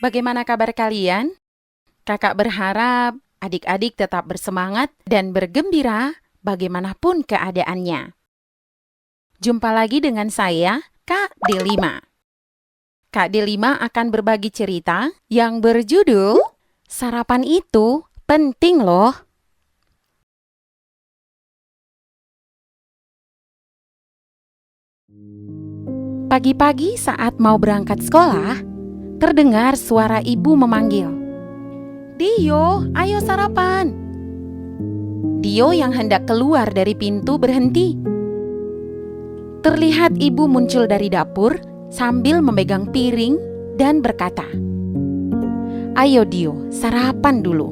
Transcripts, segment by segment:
Bagaimana kabar kalian? Kakak berharap adik-adik tetap bersemangat dan bergembira bagaimanapun keadaannya. Jumpa lagi dengan saya, Kak Delima. Kak Delima akan berbagi cerita yang berjudul Sarapan itu penting loh. Pagi-pagi saat mau berangkat sekolah, terdengar suara ibu memanggil. Dio, ayo sarapan. Dio yang hendak keluar dari pintu berhenti. Terlihat ibu muncul dari dapur sambil memegang piring dan berkata, "Ayo Dio, sarapan dulu."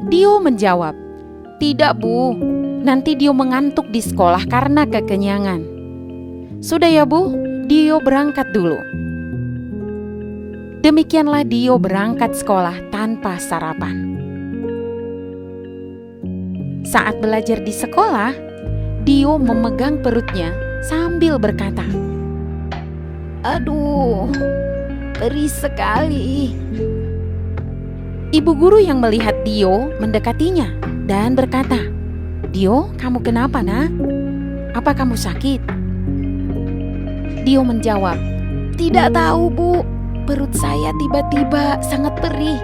Dio menjawab, "Tidak Bu, nanti Dio mengantuk di sekolah karena kekenyangan." "Sudah ya Bu, Dio berangkat dulu." Demikianlah Dio berangkat sekolah tanpa sarapan. Saat belajar di sekolah, Dio memegang perutnya sambil berkata, "Aduh, perih sekali." Ibu guru yang melihat Dio mendekatinya dan berkata, "Dio, kamu kenapa nak? Apa kamu sakit?" Dio menjawab, "Tidak tahu Bu, perut saya tiba-tiba sangat perih."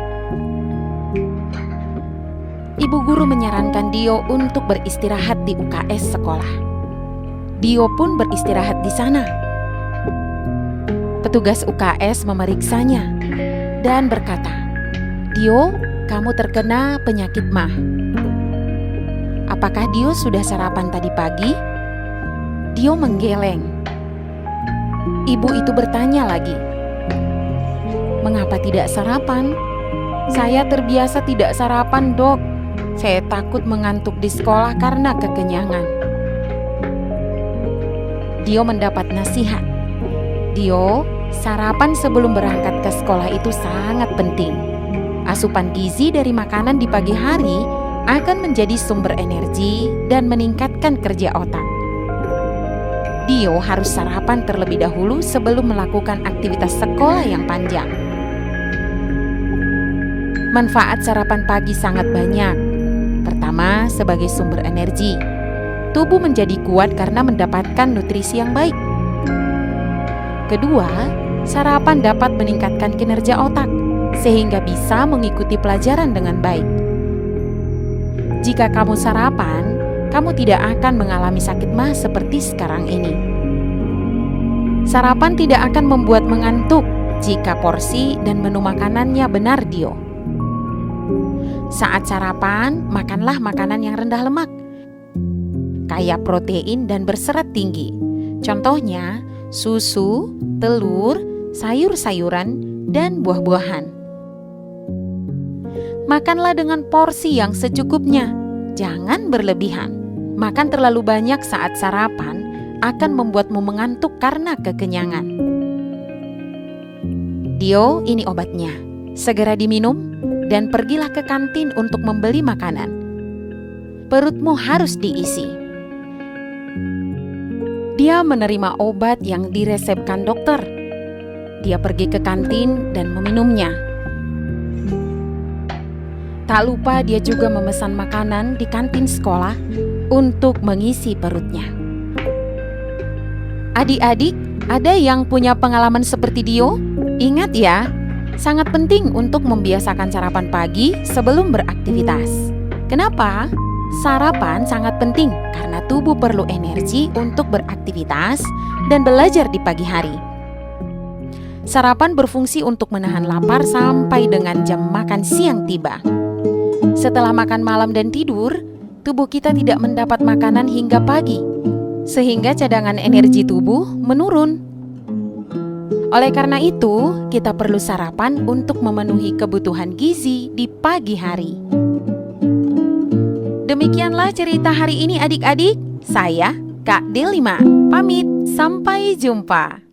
Ibu guru menyarankan Dio untuk beristirahat di UKS sekolah. Dio pun beristirahat di sana. Petugas UKS memeriksanya dan berkata, "Dio, kamu terkena penyakit MAH. Apakah Dio sudah sarapan tadi pagi?" Dio menggeleng. Ibu itu bertanya lagi, "Mengapa tidak sarapan?" "Saya terbiasa tidak sarapan, Dok. Saya takut mengantuk di sekolah karena kekenyangan." Dio mendapat nasihat. "Dio, sarapan sebelum berangkat ke sekolah itu sangat penting. Asupan gizi dari makanan di pagi hari akan menjadi sumber energi dan meningkatkan kerja otak. Dio harus sarapan terlebih dahulu sebelum melakukan aktivitas sekolah yang panjang." Manfaat sarapan pagi sangat banyak. Pertama, sebagai sumber energi. Tubuh menjadi kuat karena mendapatkan nutrisi yang baik. Kedua, sarapan dapat meningkatkan kinerja otak sehingga bisa mengikuti pelajaran dengan baik. Jika kamu sarapan, kamu tidak akan mengalami sakit MAH seperti sekarang ini. Sarapan tidak akan membuat mengantuk jika porsi dan menu makanannya benar, Dio. Saat sarapan, makanlah makanan yang rendah lemak, kaya protein dan berserat tinggi. Contohnya, susu, telur, sayur-sayuran, dan buah-buahan. Makanlah dengan porsi yang secukupnya, jangan berlebihan. Makan terlalu banyak saat sarapan akan membuatmu mengantuk karena kekenyangan. Dio, ini obatnya. Segera diminum dan pergilah ke kantin untuk membeli makanan. Perutmu harus diisi. Dia menerima obat yang diresepkan dokter. Dia pergi ke kantin dan meminumnya. Tak lupa dia juga memesan makanan di kantin sekolah untuk mengisi perutnya. Adik-adik, ada yang punya pengalaman seperti Dio? Ingat ya, sangat penting untuk membiasakan sarapan pagi sebelum beraktivitas. Kenapa? Sarapan sangat penting karena tubuh perlu energi untuk beraktivitas dan belajar di pagi hari. Sarapan berfungsi untuk menahan lapar sampai dengan jam makan siang tiba. Setelah makan malam dan tidur, tubuh kita tidak mendapat makanan hingga pagi, sehingga cadangan energi tubuh menurun. Oleh karena itu, kita perlu sarapan untuk memenuhi kebutuhan gizi di pagi hari. Demikianlah cerita hari ini adik-adik. Saya, Kak Delima, pamit. Sampai jumpa.